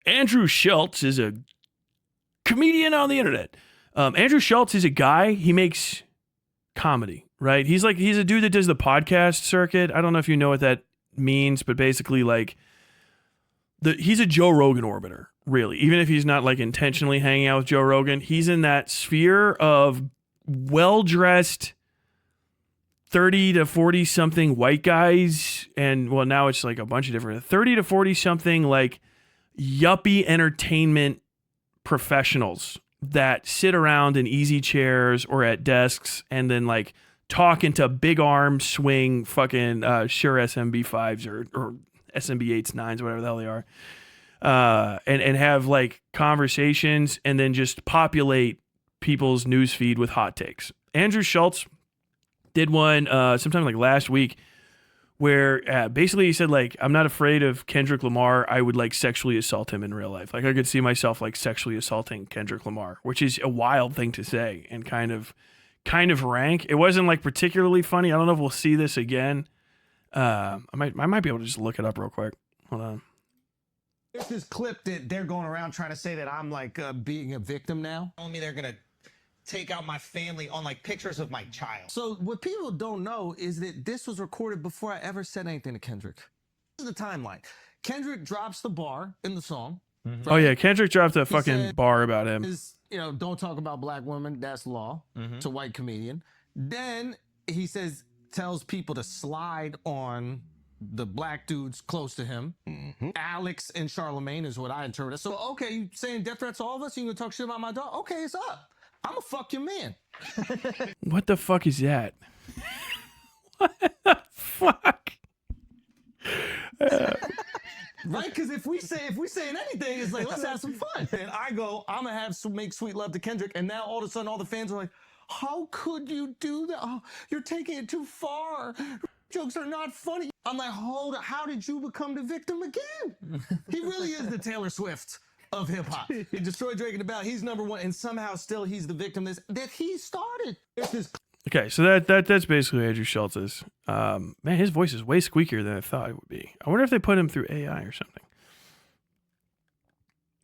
Andrew Shulz is a comedian on the internet. Andrew Shulz is a guy. He makes comedy, right? He's a dude that does the podcast circuit. I don't know if you know what that means, but basically like he's a Joe Rogan orbiter, really. Even if he's not like intentionally hanging out with Joe Rogan, he's in that sphere of well-dressed 30 to 40 something white guys. And well, now it's like a bunch of different 30 to 40 something like yuppie entertainment professionals that sit around in easy chairs or at desks and then like talk into big arm swing fucking Shure SMB5s or SMB8s, 9s, whatever the hell they are. And have like conversations and then just populate people's newsfeed with hot takes. Andrew Shulz did one sometime like last week where basically he said like, I'm not afraid of Kendrick Lamar. I would like sexually assault him in real life. Like I could see myself like sexually assaulting Kendrick Lamar, which is a wild thing to say and kind of rank. It wasn't like particularly funny. I don't know if we'll see this again. I might be able to just look it up real quick. Hold on. There's this clip that they're going around trying to say that I'm like being a victim now. Telling me they're gonna take out my family on like pictures of my child. So what people don't know is that this was recorded before I ever said anything to Kendrick. This is the timeline. Kendrick drops the bar in the song. Mm-hmm. Right? Oh yeah, Kendrick dropped a fucking bar about him. Don't talk about black women, that's law, to white comedian. Then he tells people to slide on the black dudes close to him. Alex and Charlemagne is what I interpret. So, okay, you saying death threats to all of us? You gonna talk shit about my dog? Okay, it's up. I'm gonna fuck your man. What the fuck is that? What the fuck? Right? Because if we saying anything, it's like, let's have some fun. And I go, I'm gonna make sweet love to Kendrick. And now all of a sudden all the fans are like, how could you do that? Oh, you're taking it too far. Jokes are not funny. I'm like, hold on, how did you become the victim again? He really is the Taylor Swift of hip hop. He destroyed Drake and the Bell. He's number one, and somehow still he's the victim that he started. Okay, so that's basically Andrew Schultz's. Man, his voice is way squeakier than I thought it would be. I wonder if they put him through AI or something.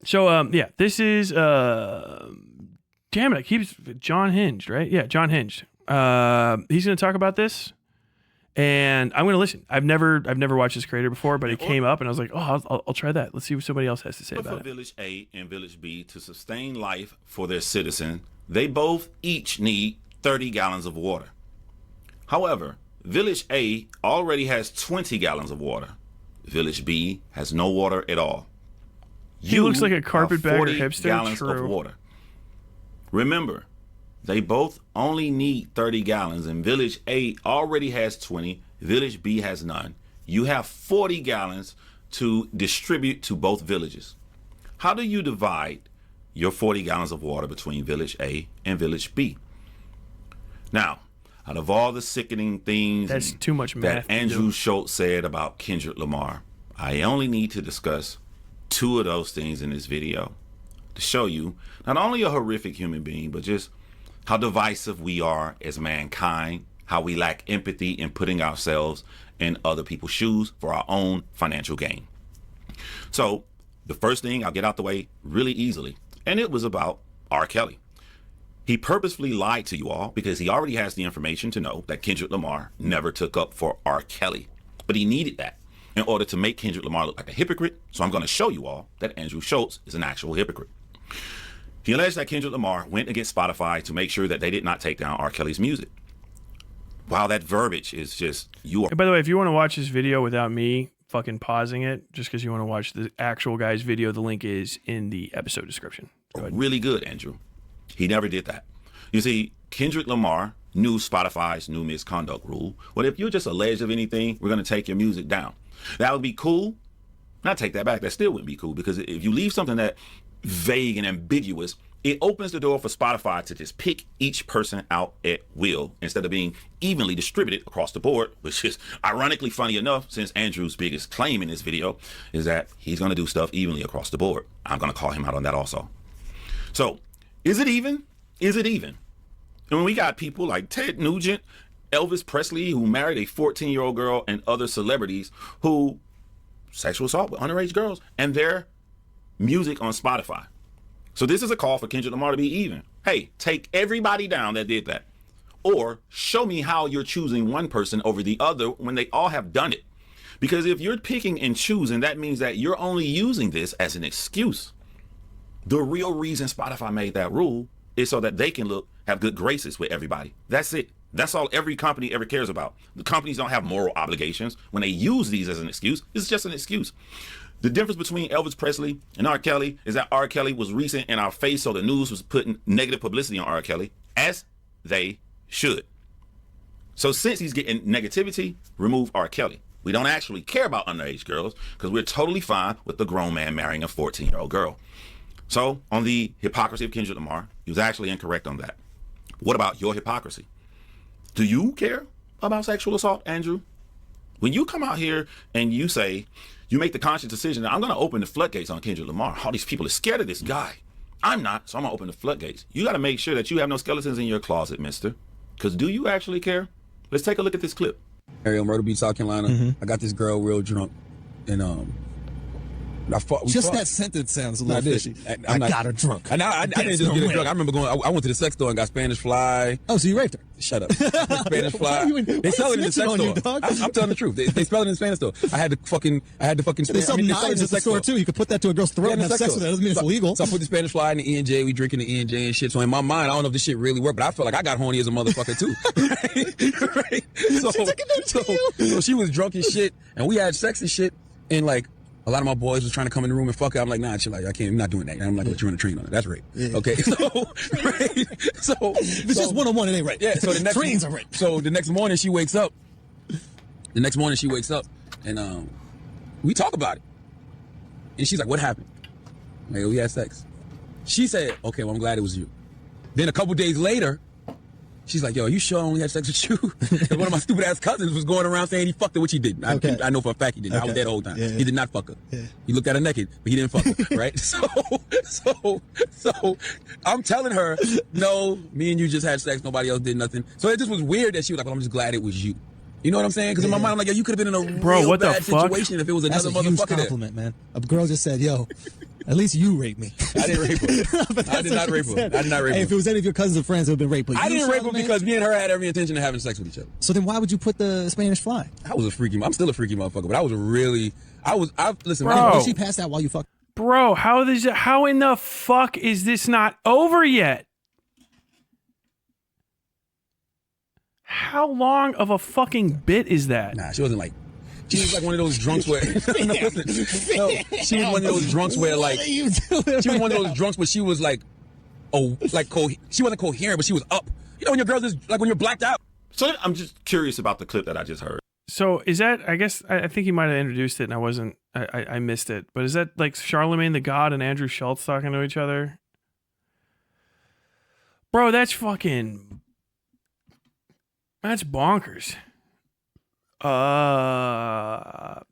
So yeah, this is damn it, I keep Jonhinged, right? Yeah, Jonhinged. He's gonna talk about this. And I'm going to listen. I've never watched this creator before, but it came up and I was like, oh, I'll try that. Let's see what somebody else has to say about it. For Village A and Village B to sustain life for their citizen, they both each need 30 gallons of water. However, Village A already has 20 gallons of water. Village B has no water at all. He looks like a carpetbagger hipster. Gallons of water. Remember, they both only need 30 gallons, and Village A already has 20. Village B has none. You have 40 gallons to distribute to both villages. How do you divide your 40 gallons of water between Village A and Village B? Now, out of all the sickening things that's too much math that Andrew Schulz said about Kendrick Lamar, I only need to discuss two of those things in this video to show you not only a horrific human being, but just how divisive we are as mankind, how we lack empathy in putting ourselves in other people's shoes for our own financial gain. So the first thing I'll get out the way really easily, and it was about R. Kelly. He purposefully lied to you all because he already has the information to know that Kendrick Lamar never took up for R. Kelly, but he needed that in order to make Kendrick Lamar look like a hypocrite. So I'm going to show you all that Andrew Schulz is an actual hypocrite. He alleged that Kendrick Lamar went against Spotify to make sure that they did not take down R. Kelly's music. Wow, that verbiage is just, you are. By the way, if you want to watch this video without me fucking pausing it, just because you want to watch the actual guy's video, the link is in the episode description. Really good, Andrew. He never did that. You see, Kendrick Lamar knew Spotify's new misconduct rule. Well, if you're just alleged of anything, we're going to take your music down. That would be cool. Not take that back. That still wouldn't be cool, because if you leave something that vague and ambiguous, it opens the door for Spotify to just pick each person out at will instead of being evenly distributed across the board, which is ironically funny enough, since Andrew's biggest claim in this video is that he's going to do stuff evenly across the board. I'm going to call him out on that also. So is it even? Is it even? And when we got people like Ted Nugent, Elvis Presley, who married a 14-year-old girl, and other celebrities who sexual assault with underage girls, and they're music on Spotify. So this is a call for Kendrick Lamar to be even. Hey, take everybody down that did that. Or show me how you're choosing one person over the other when they all have done it. Because if you're picking and choosing, that means that you're only using this as an excuse. The real reason Spotify made that rule is so that they can have good graces with everybody. That's it. That's all every company ever cares about. The companies don't have moral obligations. When they use these as an excuse, it's just an excuse. The difference between Elvis Presley and R. Kelly is that R. Kelly was recent in our face, so the news was putting negative publicity on R. Kelly, as they should. So since he's getting negativity, remove R. Kelly. We don't actually care about underage girls because we're totally fine with the grown man marrying a 14-year-old girl. So on the hypocrisy of Kendrick Lamar, he was actually incorrect on that. What about your hypocrisy? Do you care about sexual assault, Andrew? When you come out here and you say, you make the conscious decision that I'm going to open the floodgates on Kendrick Lamar. All these people are scared of this guy. I'm not, so I'm going to open the floodgates. You got to make sure that you have no skeletons in your closet, mister. Because do you actually care? Let's take a look at this clip. Area in Myrtle Beach, South Carolina. I got this girl real drunk, and Just that sentence sounds a little fishy. I got her drunk. I didn't just get her drunk. I remember I went to the sex store and got Spanish Fly. Oh, so you raped her? Shut up. Spanish Fly. They sell it in the sex store. I'm telling the truth. They spell it in the Spanish store. I had to fucking. They sell knives at the store too. You could put that to a girl's throat and have sex with her. That doesn't mean it's illegal. So I put the Spanish Fly in the E&J. We drinking the E&J and shit. So in my mind, I don't know if this shit really worked, but I felt like I got horny as a motherfucker too. Right? So she was drunk as shit, and we had sex and shit, and like. A lot of my boys was trying to come in the room and fuck her. I'm like, nah, chill, like, I can't, I'm not doing that. I'm like, you're on a train on it. That's rape. Yeah. Okay, so, right? So, it's just one-on-one, it ain't rape. Yeah, so the next trains are rape. So the next morning she wakes up. And we talk about it. And she's like, what happened? I'm like, we had sex. She said, okay, well, I'm glad it was you. Then a couple days later, she's like, yo, you sure I only had sex with you? And one of my stupid ass cousins was going around saying he fucked her, which he didn't. I know for a fact he didn't. I was there the whole time. Yeah. He did not fuck her. Yeah. He looked at her naked, but he didn't fuck her, right? So I'm telling her, no, me and you just had sex. Nobody else did nothing. So it just was weird that she was like, well, I'm just glad it was you. You know what I'm saying? Because in my mind, I'm like, yo, you could have been in a real bad situation if it was another motherfucker. That's a huge compliment, man. A girl just said, yo, at least you raped me. I didn't rape her. I did not rape her. Hey, if it was any of your cousins or friends, it would have been rape. But I didn't rape her because me and her had every intention of having sex with each other. So then why would you put the Spanish Fly? I'm still a freaky motherfucker, but listen, Bro. Did she pass out while you fucked? Bro, how in the fuck is this not over yet? How long of a fucking bit is that? Nah, she wasn't like. She was like one of those drunks where. She was one of those drunks where like. She was one of those drunks where she was like, she wasn't coherent, but she was up. You know when your girl is like when you're blacked out. So I'm just curious about the clip that I just heard. So is that? I guess I think he might have introduced it, and I wasn't. I missed it. But is that like Charlemagne the God and Andrew Schulz talking to each other? Bro, that's fucking. That's bonkers.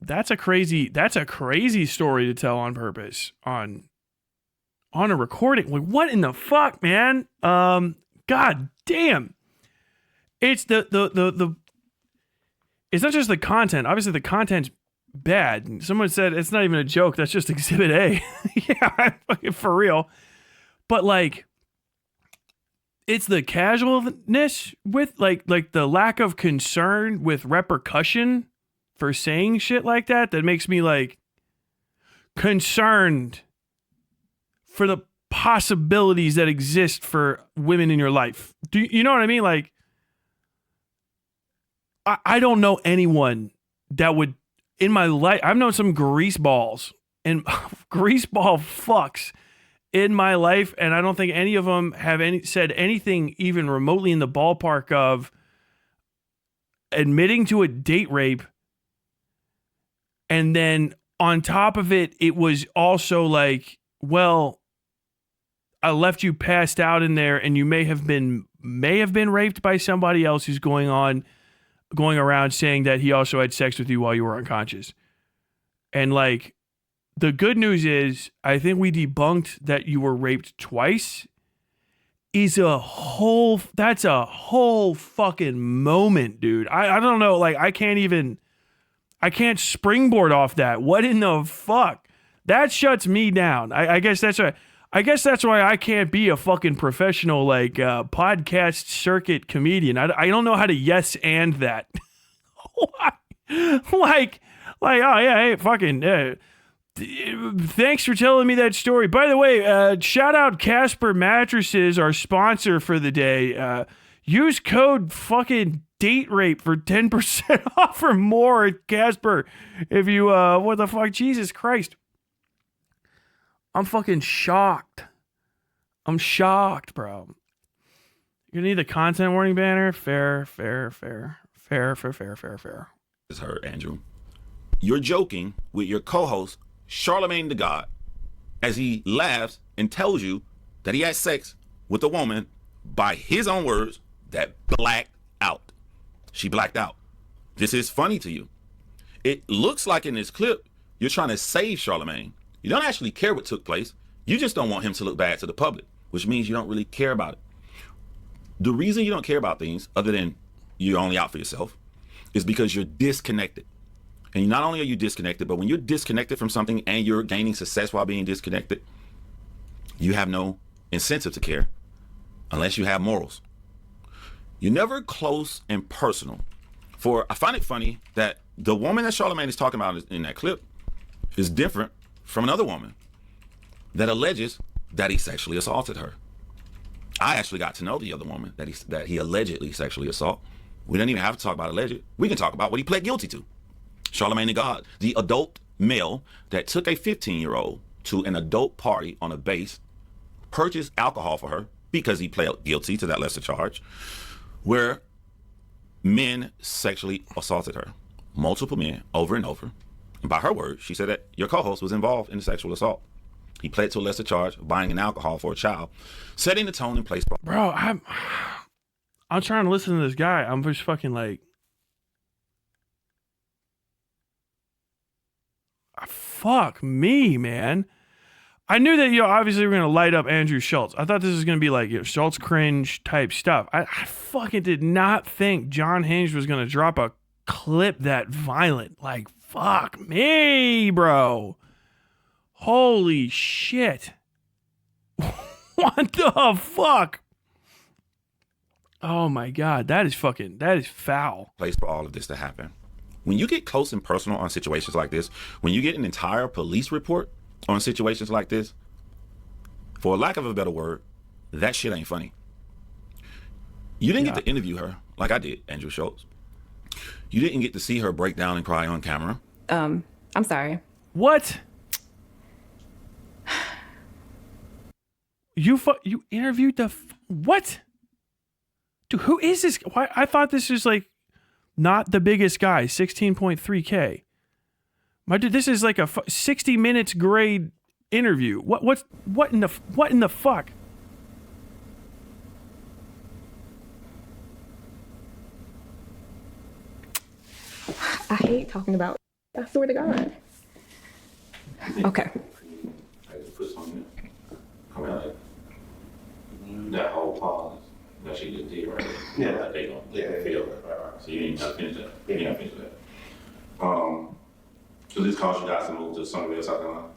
That's a crazy story to tell on purpose on a recording. Like, what in the fuck, man? God damn. It's the it's not just the content. Obviously the content's bad. Someone said it's not even a joke. That's just exhibit A. Yeah, fucking for real. But like, it's the casualness with like the lack of concern with repercussion for saying shit like that makes me like concerned for the possibilities that exist for women in your life. Do you know what I mean? Like, I don't know anyone that would in my life. I've known some greaseballs and greaseball fucks in my life, and I don't think any of them have said anything even remotely in the ballpark of admitting to a date rape, and then on top of it, it was also like, well, I left you passed out in there, and you may have been raped by somebody else who's going around saying that he also had sex with you while you were unconscious, and like. The good news is, I think we debunked that you were raped twice. That's a whole fucking moment, dude. I don't know, like I can't springboard off that. What in the fuck? That shuts me down. I guess that's why. I guess that's why I can't be a fucking professional like podcast circuit comedian. I don't know how to yes and that. like oh yeah, hey, fucking. Thanks for telling me that story. By the way, shout out Casper Mattresses, our sponsor for the day. Use code fucking date rape for 10% off or more at Casper. If you, what the fuck? Jesus Christ. I'm fucking shocked. I'm shocked, bro. You need the content warning banner? Fair. It's her, Andrew. You're joking with your co-host, Charlemagne the God, as he laughs and tells you that he had sex with a woman, by his own words, that blacked out. She blacked out. This is funny to you. It looks like in this clip, you're trying to save Charlemagne. You don't actually care what took place. You just don't want him to look bad to the public, which means you don't really care about it. The reason you don't care about things, other than you're only out for yourself, is because you're disconnected. And not only are you disconnected, but when you're disconnected from something and you're gaining success while being disconnected, you have no incentive to care unless you have morals. You're never close and personal. I find it funny that the woman that Charlemagne is talking about in that clip is different from another woman that alleges that he sexually assaulted her. I actually got to know the other woman that he allegedly sexually assaulted. We don't even have to talk about alleged. We can talk about what he pled guilty to. Charlemagne the God, the adult male that took a 15-year-old to an adult party on a base, purchased alcohol for her because he pled guilty to that lesser charge, where men sexually assaulted her. Multiple men, over and over. And by her words, she said that your co-host was involved in the sexual assault. He pled to a lesser charge of buying an alcohol for a child, setting the tone in place. Bro, I'm trying to listen to this guy. I'm just fucking like, fuck me, man. I knew that, obviously we're going to light up Andrew Shulz. I thought this was going to be like, Shulz cringe type stuff. I fucking did not think Jonhinged was going to drop a clip that violent. Like, fuck me, bro. Holy shit. What the fuck? Oh my God. That is foul. Place for all of this to happen. When you get close and personal on situations like this, when you get an entire police report on situations like this, for lack of a better word, that shit ain't funny. You didn't get to interview her like I did, Andrew Shulz. You didn't get to see her break down and cry on camera. I'm sorry. What? You interviewed what? Dude, who is this? Why? I thought this was like not the biggest guy, 16.3K. My dude, this is like a 60 minutes grade interview. What in the fuck? I hate talking about. I swear to God. Okay. I just put something in. Come out like that whole pause that she just did right there. Yeah. They gonna feel it. Right. So you ain't gotta finish that. You ain't gotta finish that. So this caused you guys to move to somewhere else, South Carolina?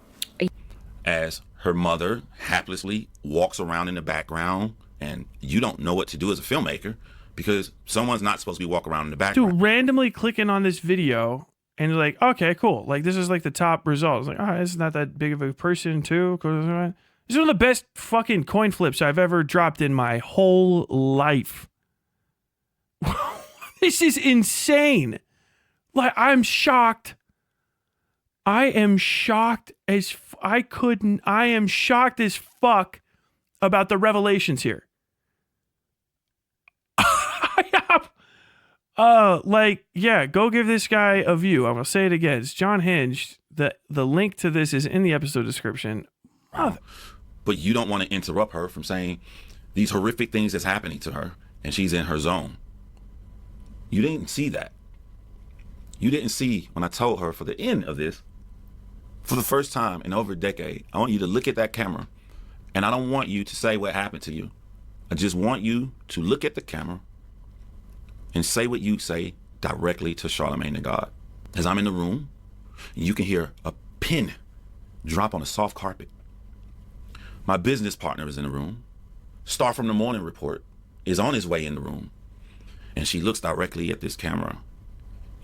As her mother haplessly walks around in the background, and you don't know what to do as a filmmaker because someone's not supposed to be walking around in the background. Dude, randomly clicking on this video and you're like, okay, cool. Like, this is like the top results. Like, this is not that big of a person, too. This is one of the best fucking coin flips I've ever dropped in my whole life. This is insane. Like, I'm shocked. I am shocked as I am shocked as fuck about the revelations here. Go give this guy a view. I'm gonna say it again. It's Jonhinged. The link to this is in the episode description. But you don't want to interrupt her from saying these horrific things that's happening to her, and she's in her zone. You didn't see that. You didn't see when I told her for the end of this, for the first time in over a decade, I want you to look at that camera, and I don't want you to say what happened to you. I just want you to look at the camera and say what you say directly to Charlemagne the God. As I'm in the room, you can hear a pin drop on a soft carpet. My business partner is in the room. Star from the Morning Report is on his way in the room. And she looks directly at this camera.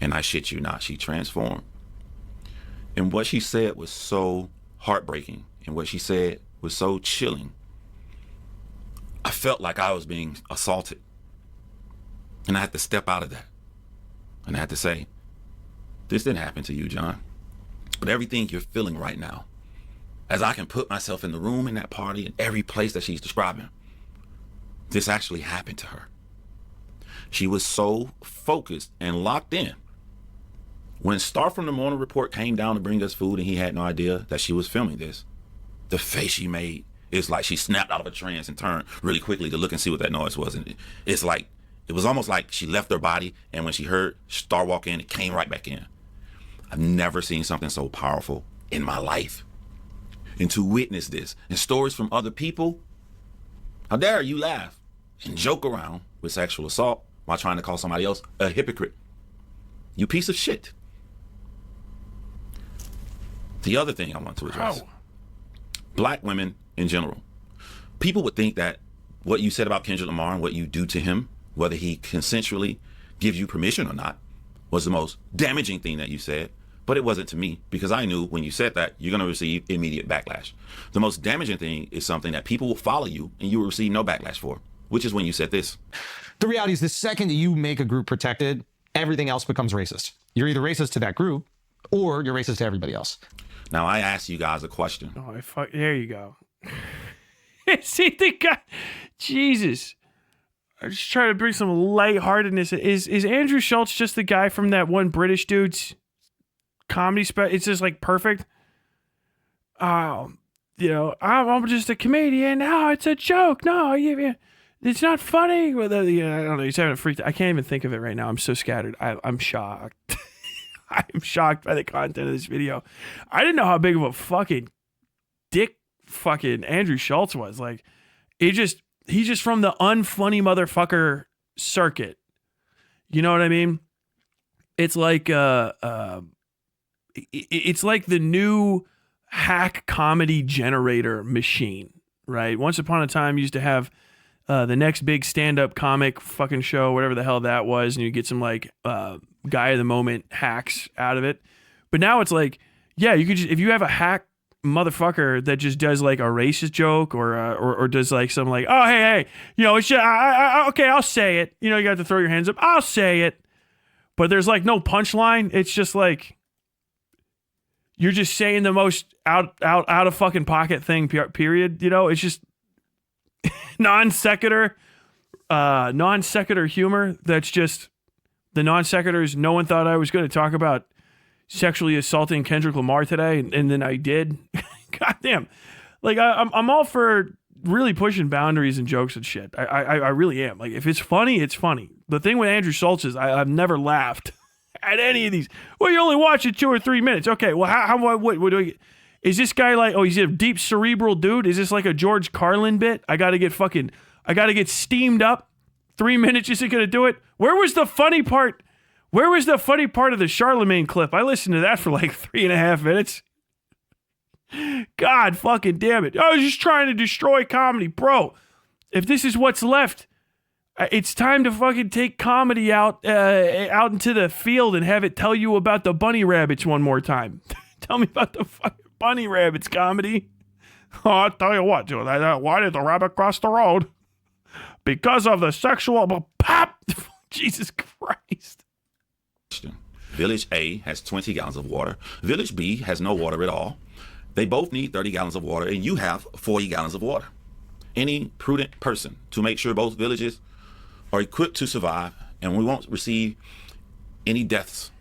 And I shit you not, she transformed. And what she said was so heartbreaking. And what she said was so chilling. I felt like I was being assaulted. And I had to step out of that. And I had to say, this didn't happen to you, John. But everything you're feeling right now, as I can put myself in the room in that party and every place that she's describing, this actually happened to her. She was so focused and locked in. When Star from the Morning Report came down to bring us food and he had no idea that she was filming this, the face she made is like she snapped out of a trance and turned really quickly to look and see what that noise was. And it's like, it was almost like she left her body, and when she heard Star walk in, it came right back in. I've never seen something so powerful in my life. And to witness this and stories from other people, how dare you laugh and joke around with sexual assault while trying to call somebody else a hypocrite. You piece of shit. The other thing I want to address, Black women in general. People would think that what you said about Kendrick Lamar and what you do to him, whether he consensually gives you permission or not, was the most damaging thing that you said. But it wasn't to me, because I knew when you said that, you're going to receive immediate backlash. The most damaging thing is something that people will follow you and you will receive no backlash for, which is when you said this. The reality is the second that you make a group protected, everything else becomes racist. You're either racist to that group or you're racist to everybody else. Now, I asked you guys a question. Oh, there you go. See the guy, Jesus. I just try to bring some lightheartedness. Is Andrew Schulz just the guy from that one British dude's comedy special? It's just like perfect. I'm just a comedian. No, it's a joke. No, it's not funny. Well, I don't know. He's having a freak. I can't even think of it right now. I'm so scattered. I'm shocked. I'm shocked by the content of this video. I didn't know how big of a fucking dick fucking Andrew Schulz was. Like, he's just from the unfunny motherfucker circuit. You know what I mean? It's like it's like the new hack comedy generator machine, right? Once upon a time, you used to have the next big stand-up comic fucking show, whatever the hell that was, and you get some like guy of the moment hacks out of it. But now it's like, yeah, you could just, if you have a hack motherfucker that just does like a racist joke or does like some like, oh hey, it's just, okay, I'll say it. You got to throw your hands up. I'll say it. But there's like no punchline. It's just like you're just saying the most out of fucking pocket thing. Period. It's just non sequitur humor. That's just the non sequiturs. No one thought I was going to talk about sexually assaulting Kendrick Lamar today, and then I did. Goddamn. Like, I'm all for really pushing boundaries and jokes and shit. I really am. Like, if it's funny, it's funny. The thing with Andrew Schulz is I've never laughed at any of these. Well, you only watch it 2 or 3 minutes. Okay, well, what do I get? Is this guy like, oh, he's a deep cerebral dude? Is this like a George Carlin bit? I got to get steamed up. 3 minutes isn't going to do it. Where was the funny part? Where was the funny part of the Charlemagne clip? I listened to that for like 3.5 minutes. God fucking damn it. I was just trying to destroy comedy. Bro, if this is what's left, it's time to fucking take comedy out into the field and have it tell you about the bunny rabbits one more time. Tell me about the fucking bunny rabbits comedy. Oh, I'll tell you what, dude. Why did the rabbit cross the road? Because of the sexual... Pop! Jesus Christ. Village A has 20 gallons of water. Village B has no water at all. They both need 30 gallons of water, and you have 40 gallons of water. Any prudent person, to make sure both villages are equipped to survive and we won't receive any deaths,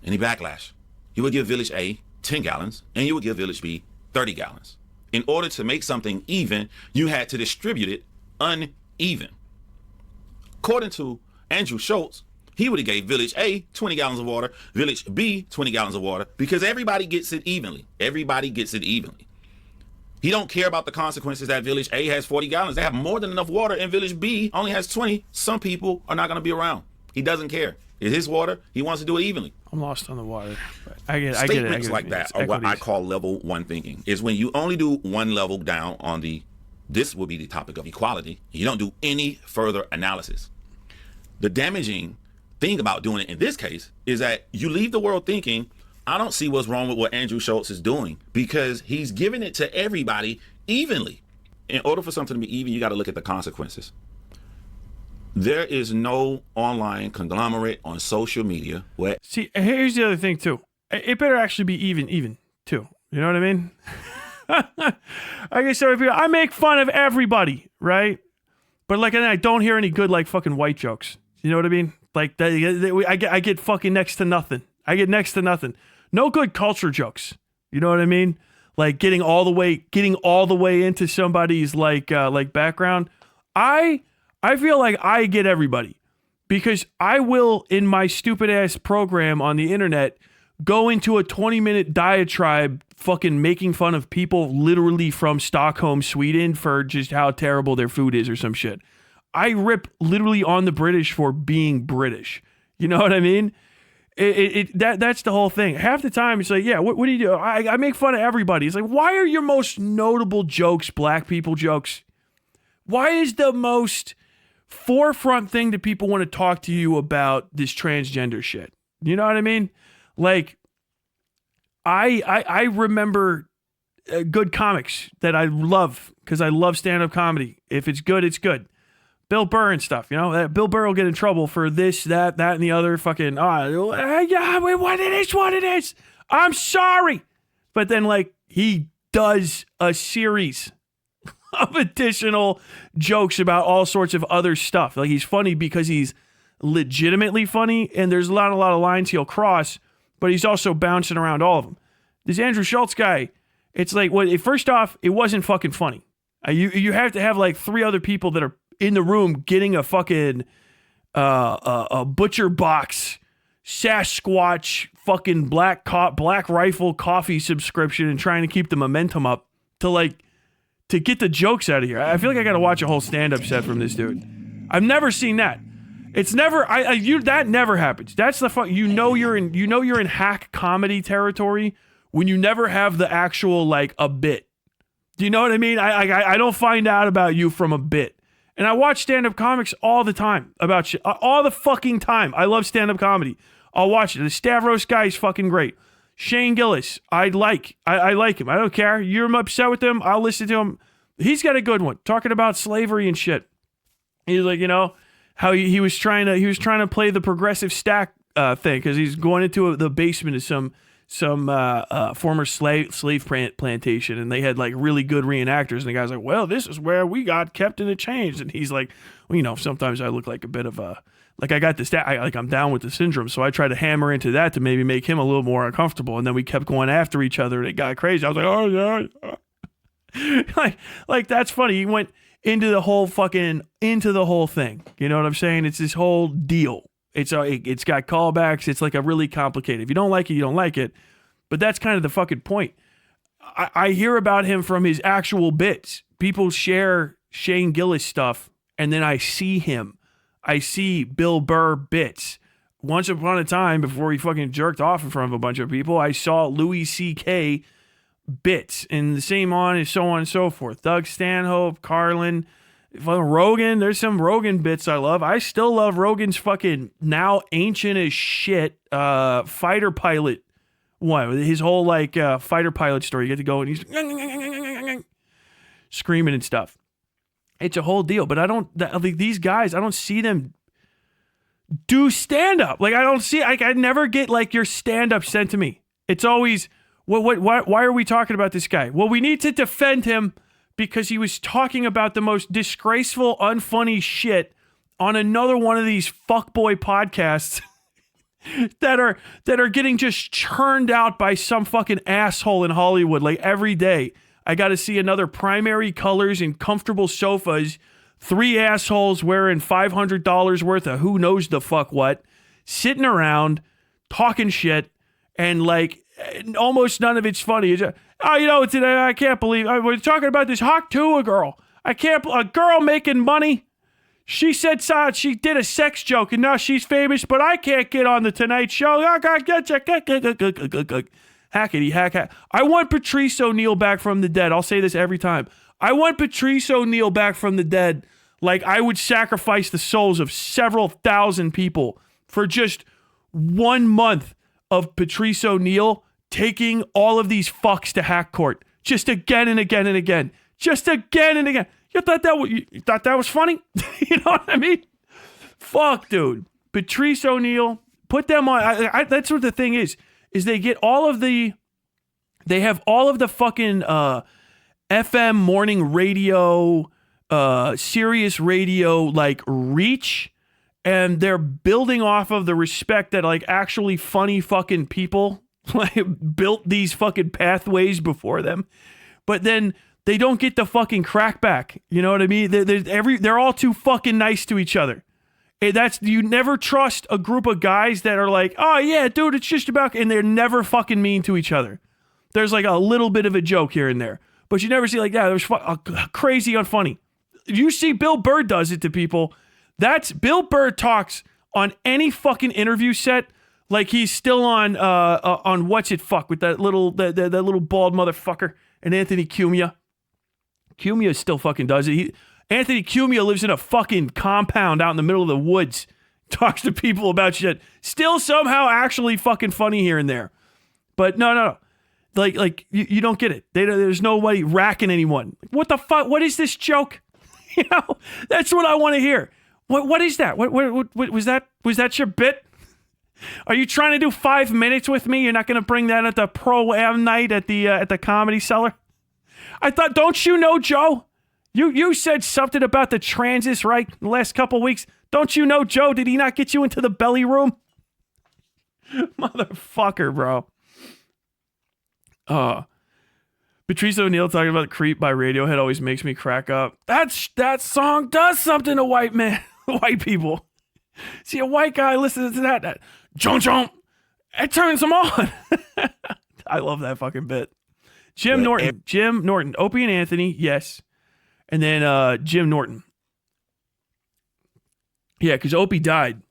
any backlash, you would give Village A 10 gallons and you would give Village B 30 gallons. In order to make something even, you had to distribute it uneven. According to Andrew Schulz, he would have gave Village A 20 gallons of water, Village B 20 gallons of water, because everybody gets it evenly. Everybody gets it evenly. He don't care about the consequences that Village A has 40 gallons. They have more than enough water, and Village B only has 20. Some people are not going to be around. He doesn't care. It's his water. He wants to do it evenly. I'm lost on the water. But I get it. Statements like that are what I call level one thinking. Is when you only do one level down on this will be the topic of equality. You don't do any further analysis. The damaging thing about doing it in this case is that you leave the world thinking, I don't see what's wrong with what Andrew Schulz is doing, because he's giving it to everybody evenly. In order for something to be even, you got to look at the consequences. There is no online conglomerate on social media where... See, here's the other thing, too. It better actually be even, too. You know what I mean? I guess I make fun of everybody, right? But like, and I don't hear any good, like, fucking white jokes. You know what I mean? Like, I get fucking next to nothing. I get next to nothing. No good culture jokes. You know what I mean? Like getting all the way into somebody's like background. I feel like I get everybody, because I will, in my stupid ass program on the internet, go into a 20-minute diatribe fucking making fun of people literally from Stockholm, Sweden, for just how terrible their food is or some shit. I rip literally on the British for being British. You know what I mean? That's the whole thing. Half the time it's like, yeah, what do you do? I make fun of everybody. It's like, why are your most notable jokes black people jokes? Why is the most forefront thing that people want to talk to you about this transgender shit? You know what I mean? Like, I remember good comics that I love, because I love stand-up comedy. If it's good, it's good. Bill Burr and stuff, you know? Bill Burr will get in trouble for this, that, and the other fucking, what it is. I'm sorry. But then, like, he does a series of additional jokes about all sorts of other stuff. Like, he's funny because he's legitimately funny, and there's a lot of lines he'll cross, but he's also bouncing around all of them. This Andrew Schulz guy, it's like, first off, it wasn't fucking funny. You have to have, like, 3 other people that are in the room getting a fucking a butcher box Sasquatch fucking black rifle coffee subscription and trying to keep the momentum up to get the jokes out of here. I feel like I got to watch a whole stand-up set from this dude. I've never seen that. It's never that never happens. That's the you're in hack comedy territory when you never have the actual, like, a bit. Do you know what I mean? I don't find out about you from a bit. And I watch stand-up comics all the time about shit. All the fucking time. I love stand-up comedy. I'll watch it. The Stavros guy is fucking great. Shane Gillis, I like him. I don't care. You're upset with him, I'll listen to him. He's got a good one, talking about slavery and shit. He's like, you know, how he was trying to play the progressive stack thing, because he's going into the basement of some former slave plantation, and they had like really good reenactors, and the guy's like, well, this is where we got kept in the chains, and he's like, well, you know, sometimes I look like a bit of a, like, I got this, I'm down with the syndrome, so I try to hammer into that to maybe make him a little more uncomfortable, and then we kept going after each other, and it got crazy. I was like, oh yeah, like that's funny. He went into the whole thing. You know what I'm saying? It's this whole deal. It's got callbacks. It's like a really complicated. If you don't like it, you don't like it. But that's kind of the fucking point. I hear about him from his actual bits. People share Shane Gillis stuff, and then I see him. I see Bill Burr bits. Once upon a time, before he fucking jerked off in front of a bunch of people, I saw Louis C.K. bits, and the same on and so on and so forth. Doug Stanhope, Carlin, Rogan. There's some Rogan bits I love. I still love Rogan's fucking now ancient as shit fighter pilot one. His whole like fighter pilot story. You get to go and he's screaming and stuff. It's a whole deal. But I don't, like, these guys, I don't see them do stand up. Like, I don't see, I never get like your stand up sent to me. It's always, why are we talking about this guy? Well, we need to defend him because he was talking about the most disgraceful, unfunny shit on another one of these fuckboy podcasts that are getting just churned out by some fucking asshole in Hollywood. Like, every day, I got to see another primary colors and comfortable sofas, 3 assholes wearing $500 worth of who knows the fuck what, sitting around talking shit, and like almost none of it's funny. It's today I can't believe we're talking about this hot tour girl. A girl making money. She said she did a sex joke and now she's famous, but I can't get on the Tonight Show. Hackety hack. I want Patrice O'Neal back from the dead. I'll say this every time. I want Patrice O'Neal back from the dead. Like I would sacrifice the souls of several thousand people for just 1 month of Patrice O'Neal taking all of these fucks to hack court. Just again and again and again. Just again and again. You thought that was funny? You know what I mean? Fuck, dude. Patrice O'Neal, put them on. That's what the thing is they get all of the, they have all of the fucking FM morning radio, Sirius radio, like reach, and they're building off of the respect that like actually funny fucking people like built these fucking pathways before them. But then they don't get the fucking crackback. You know what I mean? They're all too fucking nice to each other. You never trust a group of guys that are like, oh yeah, dude, it's just about, and they're never fucking mean to each other. There's like a little bit of a joke here and there, but you never see like, yeah, there's crazy unfunny. You see Bill Burr does it to people. That's Bill Burr talks on any fucking interview set like he's still on what's it fuck with that little bald motherfucker and Anthony Cumia. Cumia still fucking does it. Anthony Cumia lives in a fucking compound out in the middle of the woods. Talks to people about shit. Still somehow actually fucking funny here and there. But no. Like you don't get it. There's nobody racking anyone. What the fuck? What is this joke? You know, that's what I want to hear. What is that? What was that? Was that your bit? Are you trying to do 5 minutes with me? You're not going to bring that at the pro-am night at the Comedy Cellar? I thought, don't you know, Joe? You said something about the transits, right? The last couple weeks. Don't you know, Joe? Did he not get you into the belly room? Motherfucker, bro. Patrice O'Neal talking about Creep by Radiohead always makes me crack up. That song does something to white people. See a white guy listens to that jump, it turns them on. I love that fucking bit. Jim Norton, Opie and Anthony, yes. And then Jim Norton. Yeah, because Opie died.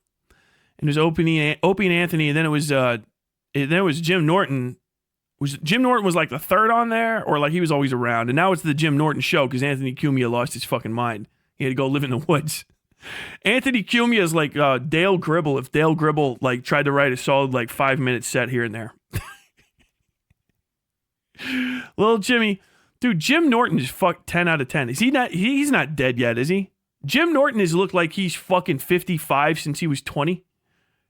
And it was Opie and Anthony, and then it was Jim Norton. Jim Norton was like the third on there, or like he was always around. And now it's the Jim Norton show because Anthony Cumia lost his fucking mind. He had to go live in the woods. Anthony Cumia is like Dale Gribble if Dale Gribble like tried to write a solid like 5-minute set here and there. Little Jimmy. Dude, Jim Norton is 10 out of 10. Is he not? He's not dead yet, is he? Jim Norton has looked like he's fucking 55 since he was 20.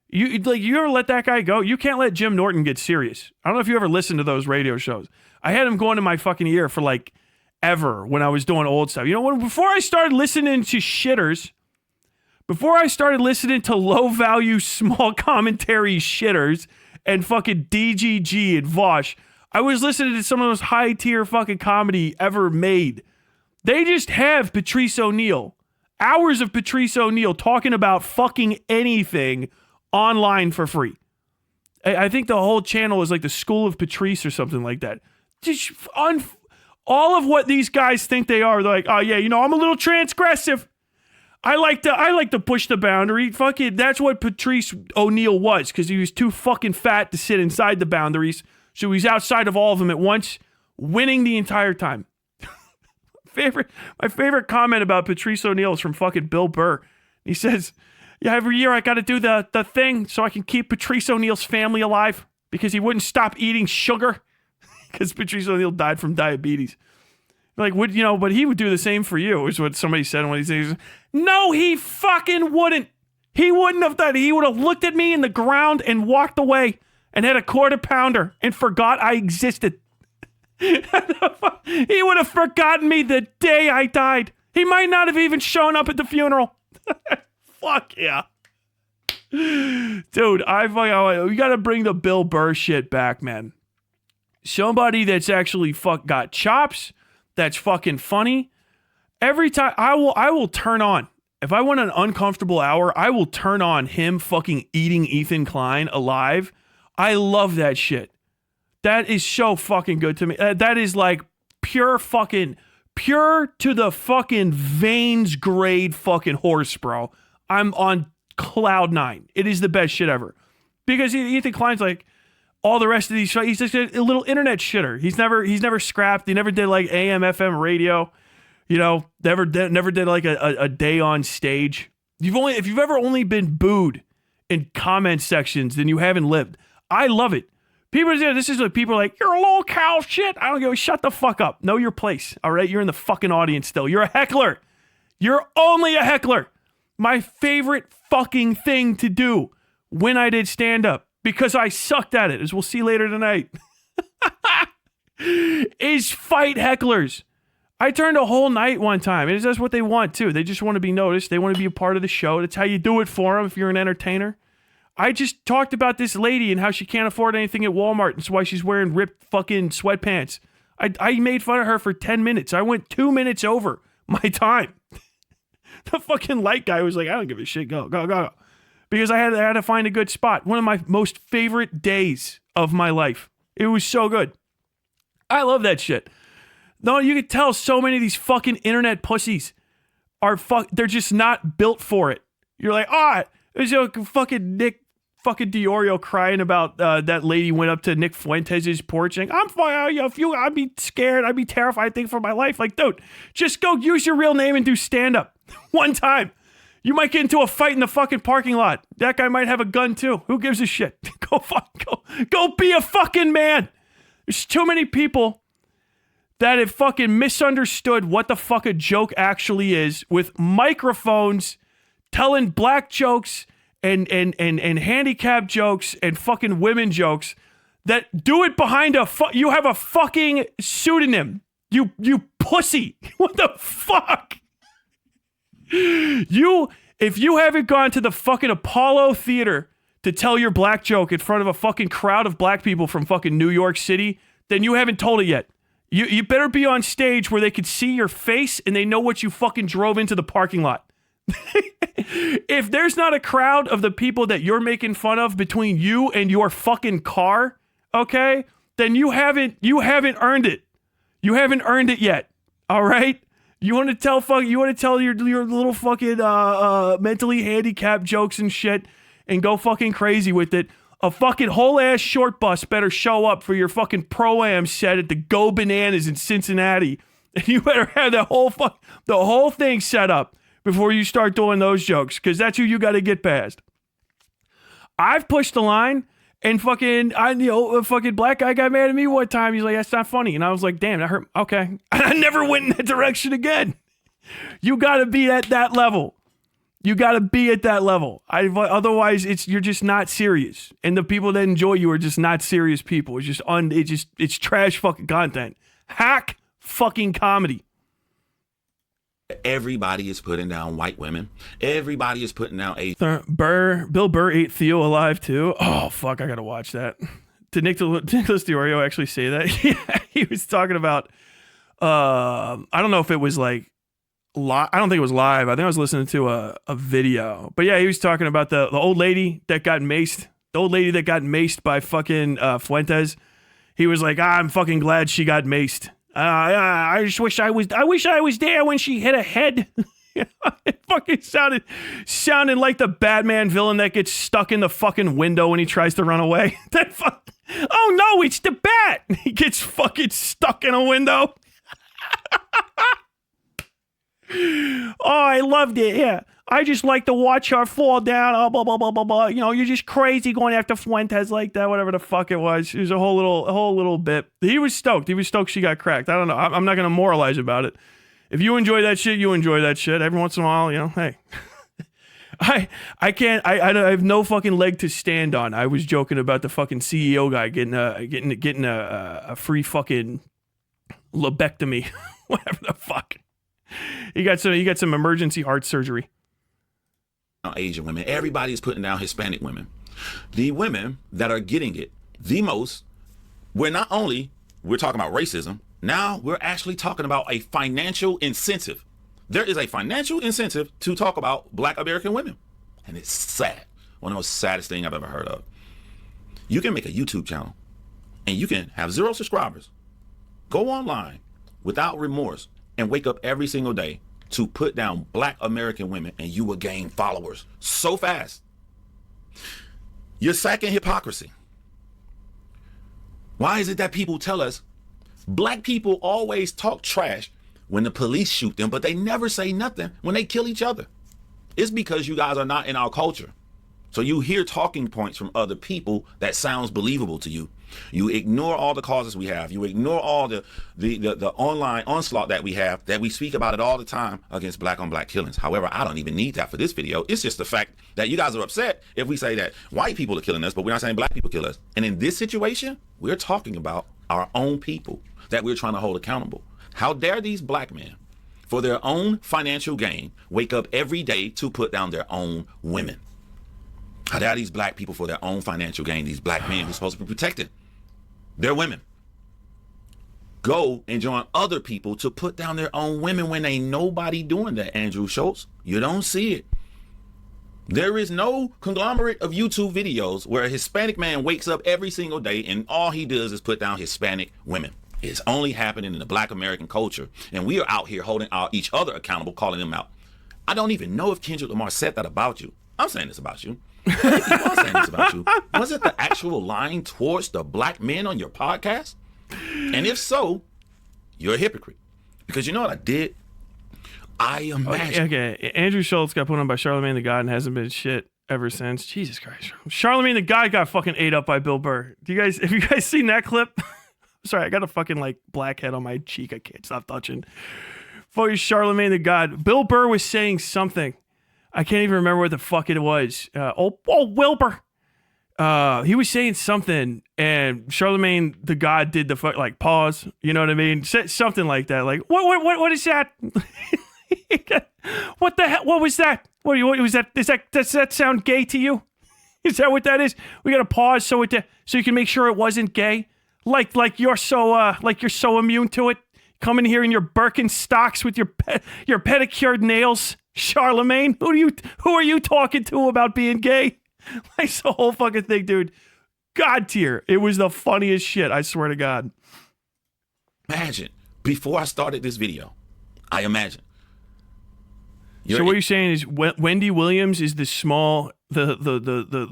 You ever let that guy go? You can't let Jim Norton get serious. I don't know if you ever listened to those radio shows. I had him going in my fucking ear for like ever when I was doing old stuff. You know, before I started listening to shitters, before I started listening to low value small commentary shitters and fucking DGG and Vosh, I was listening to some of those high tier fucking comedy ever made. They just have Patrice O'Neal, hours of Patrice O'Neal talking about fucking anything online for free. I think the whole channel is like the School of Patrice or something like that. Just all of what these guys think they are. They're like, oh yeah, you know, I'm a little transgressive. I like to push the boundary. Fucking, that's what Patrice O'Neal was, because he was too fucking fat to sit inside the boundaries. So he's outside of all of them at once, winning the entire time. My favorite comment about Patrice O'Neal is from fucking Bill Burr. He says, yeah, every year I got to do the thing so I can keep Patrice O'Neal's family alive because he wouldn't stop eating sugar because Patrice O'Neal died from diabetes. Like, but he would do the same for you, is what somebody said when he says, no, he fucking wouldn't. He wouldn't have done it. He would have looked at me in the ground and walked away and had a quarter pounder and forgot I existed. He would have forgotten me the day I died. He might not have even shown up at the funeral. Fuck yeah. Dude, we got to bring the Bill Burr shit back, man. Somebody that's actually got chops, that's fucking funny. Every time I will turn on. If I want an uncomfortable hour, I will turn on him fucking eating Ethan Klein alive. I love that shit. That is so fucking good to me. That is like pure pure to the fucking veins grade fucking horse, bro. I'm on cloud 9. It is the best shit ever. Because Ethan Klein's like, all the rest of these, he's just a little internet shitter. He's never scrapped. He never did like AM, FM radio. You know, never did like a day on stage. If you've ever only been booed in comment sections, then you haven't lived. I love it. People, this is what people are like, you're a little cow shit. I don't give a shut the fuck up. Know your place. All right. You're in the fucking audience still. You're a heckler. You're only a heckler. My favorite fucking thing to do when I did stand up, because I sucked at it, as we'll see later tonight, is fight hecklers. I turned a whole night one time. And that's what they want too. They just want to be noticed. They want to be a part of the show. That's how you do it for them if you're an entertainer. I just talked about this lady and how she can't afford anything at Walmart. That's why she's wearing ripped fucking sweatpants. I made fun of her for 10 minutes. I went 2 minutes over my time. The fucking light guy was like, I don't give a shit. Go. Because I had to find a good spot. One of my most favorite days of my life. It was so good. I love that shit. No, you could tell so many of these fucking internet pussies are they're just not built for it. You're like, there's fucking Nick fucking Diorio crying about that lady went up to Nick Fuentes' porch and I'm fine. I'd be scared. I'd be terrified. I think for my life. Like, dude, just go use your real name and do stand up one time. You might get into a fight in the fucking parking lot. That guy might have a gun too. Who gives a shit? Go be a fucking man. There's too many people that have fucking misunderstood what the fuck a joke actually is, with microphones telling black jokes and handicap jokes and fucking women jokes that do it behind you have a fucking pseudonym. You pussy. What the fuck? If you haven't gone to the fucking Apollo Theater to tell your black joke in front of a fucking crowd of black people from fucking New York City, then you haven't told it yet. You better be on stage where they could see your face and they know what you fucking drove into the parking lot. If there's not a crowd of the people that you're making fun of between you and your fucking car, okay, then you haven't earned it. You haven't earned it yet. All right? You want to tell your little fucking mentally handicapped jokes and shit and go fucking crazy with it. A fucking whole ass short bus better show up for your fucking Pro-Am set at the Go Bananas in Cincinnati. And you better have the whole thing set up before you start doing those jokes, because that's who you got to get past. I've pushed the line, and a fucking black guy got mad at me one time. He's like, that's not funny. And I was like, damn, that hurt. Okay. And I never went in that direction again. You got to be at that level. You got to be at that level. Otherwise, you're just not serious. And the people that enjoy you are just not serious people. It's trash fucking content. Hack fucking comedy. Everybody is putting down white women. Everybody is putting down Bill Burr ate Theo alive too. Oh fuck, I gotta watch that. Did Nicholas Diorio actually say that? Yeah, he was talking about. I don't know if it was like. I don't think it was live. I think I was listening to a video. But yeah, he was talking about the old lady that got maced. The old lady that got maced by fucking Fuentes. He was like, I'm fucking glad she got maced. I just wish I was there when she hit a head. It fucking sounded like the Batman villain that gets stuck in the fucking window when he tries to run away. Oh no, it's the bat. He gets fucking stuck in a window. Oh, I loved it. Yeah. I just like to watch her fall down. Oh, blah, blah, blah, blah, blah. You know, you're just crazy going after Fuentes like that, whatever the fuck it was. It was a whole little bit. He was stoked. He was stoked she got cracked. I don't know. I'm not going to moralize about it. If you enjoy that shit, you enjoy that shit. Every once in a while, you know, hey. I have no fucking leg to stand on. I was joking about the fucking CEO guy getting a free fucking lobectomy. Whatever the fuck. He got some emergency heart surgery. Asian women. Everybody is putting down Hispanic women. The women that are getting it the most, we're talking about racism. Now we're actually talking about a financial incentive. There is a financial incentive to talk about Black American women. And it's sad. One of the most saddest things I've ever heard of. You can make a YouTube channel and you can have 0 subscribers. Go online without remorse and wake up every single day to put down black American women, and you will gain followers so fast. Your second hypocrisy. Why is it that people tell us black people always talk trash when the police shoot them, but they never say nothing when they kill each other? It's because you guys are not in our culture. So you hear talking points from other people that sounds believable to you. You ignore all the causes we have. You ignore all the online onslaught that we have, that we speak about it all the time against black on black killings. However, I don't even need that for this video. It's just the fact that you guys are upset if we say that white people are killing us, but we're not saying black people kill us. And in this situation, we're talking about our own people that we're trying to hold accountable. How dare these black men, for their own financial gain, wake up every day to put down their own women? How dare these black people, for their own financial gain, these black men who are supposed to be protecting their women, go and join other people to put down their own women when ain't nobody doing that, Andrew Shulz? You don't see it. There is no conglomerate of YouTube videos where a Hispanic man wakes up every single day and all he does is put down Hispanic women. It's only happening in the black American culture, and we are out here holding each other accountable, calling them out. I don't even know if Kendrick Lamar said that about you. I'm saying this about you. If he was saying this about you, was it the actual line towards the black men on your podcast? And if so, you're a hypocrite. Because you know what I did? I imagine. Okay, Andrew Schultz got put on by Charlemagne the God and hasn't been shit ever since. Jesus Christ. Charlemagne the God got fucking ate up by Bill Burr. Have you guys seen that clip? Sorry, I got a fucking like blackhead on my cheek. I can't stop touching. Fucking Charlemagne the God. Bill Burr was saying something. I can't even remember what the fuck it was. Wilbur. He was saying something, and Charlemagne the God did the fuck like pause. You know what I mean? Said something like that. Like what is that? What the hell? What was that? What was that? Does that sound gay to you? Is that what that is? We got to pause so you can make sure it wasn't gay. Like you're so immune to it. Come in here in your Birkenstocks with your pedicured nails. Charlemagne, who are you talking to about being gay? Like the whole fucking thing, dude. God tier. It was the funniest shit, I swear to God. Imagine, before I started this video, I imagine. So what you're saying is Wendy Williams is the small, the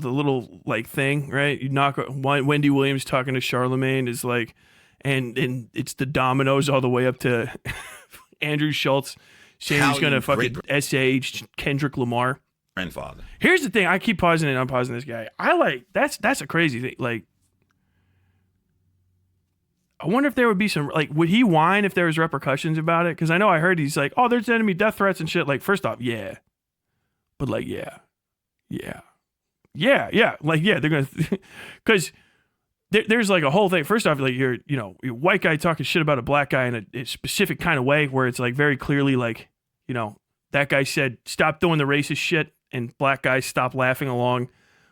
little like thing, right? You knock Wendy Williams talking to Charlemagne is like, and it's the dominoes all the way up to Andrew Schultz saying he's gonna fucking SH Kendrick Lamar. Grandfather. Here's the thing. I keep pausing and unpausing this guy. That's a crazy thing. Like, I wonder if there would be some, like, would he whine if there was repercussions about it? Because I know I heard he's like, oh, there's enemy death threats and shit. Like, first off, yeah. But like, yeah. Like, yeah, they're going to, because there's like a whole thing. First off, like, you're a white guy talking shit about a black guy in a specific kind of way where it's like very clearly like, that guy said, stop doing the racist shit. And black guys stop laughing along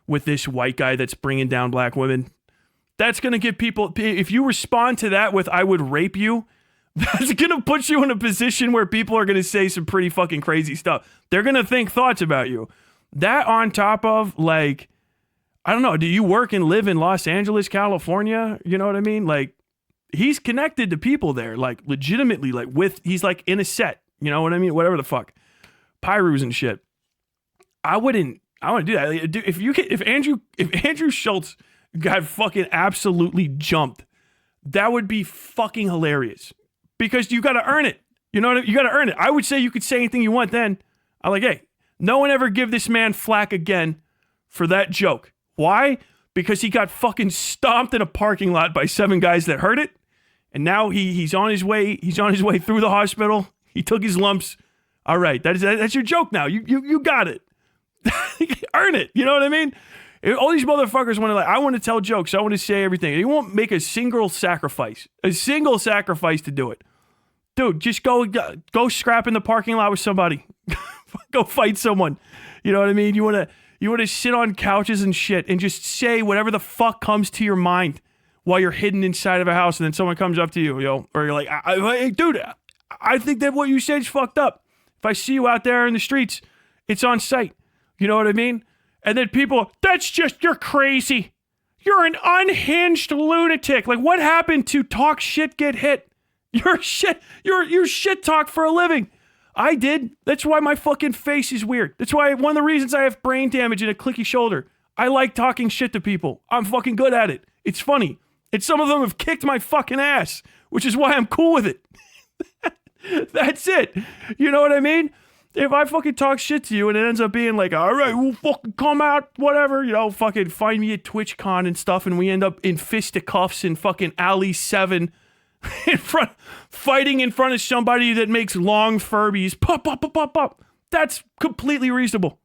with this white guy that's bringing down black women. That's going to get people, if you respond to that with, I would rape you, that's going to put you in a position where people are going to say some pretty fucking crazy stuff. They're going to think thoughts about you. That on top of, like, I don't know, do you work and live in Los Angeles, California? You know what I mean? Like, he's connected to people there, like, legitimately, like, he's like in a set. You know what I mean? Whatever the fuck. Pyrus and shit. I wouldn't do that. If Andrew Schultz got fucking absolutely jumped, that would be fucking hilarious. Because you got to earn it. You know what I mean? You got to earn it. I would say you could say anything you want then. I'm like, hey, no one ever give this man flack again for that joke. Why? Because he got fucking stomped in a parking lot by 7 guys that heard it. And now he's on his way. He's on his way through the hospital. He took his lumps. All right, that's your joke now. You got it. Earn it. You know what I mean? All these motherfuckers want to I want to tell jokes. I want to say everything. You won't make a single sacrifice to do it. Dude, just go scrap in the parking lot with somebody. Go fight someone. You know what I mean? You want to sit on couches and shit and just say whatever the fuck comes to your mind while you're hidden inside of a house and then someone comes up to you, or you're like, hey, dude, I think that what you said is fucked up. If I see you out there in the streets, it's on sight. You know what I mean? And then people, you're crazy. You're an unhinged lunatic. Like, what happened to talk shit, get hit? You're shit. You're shit talk for a living. I did. That's why my fucking face is weird. That's why one of the reasons I have brain damage and a clicky shoulder. I like talking shit to people. I'm fucking good at it. It's funny. And some of them have kicked my fucking ass, which is why I'm cool with it. That's it. You know what I mean? If I fucking talk shit to you and it ends up being like, all right, we'll fucking come out, whatever, you know, fucking find me at TwitchCon and stuff, and we end up in fisticuffs in fucking Alley 7 fighting in front of somebody that makes long Furbies. Pop, pop, pop, pop, pop. That's completely reasonable.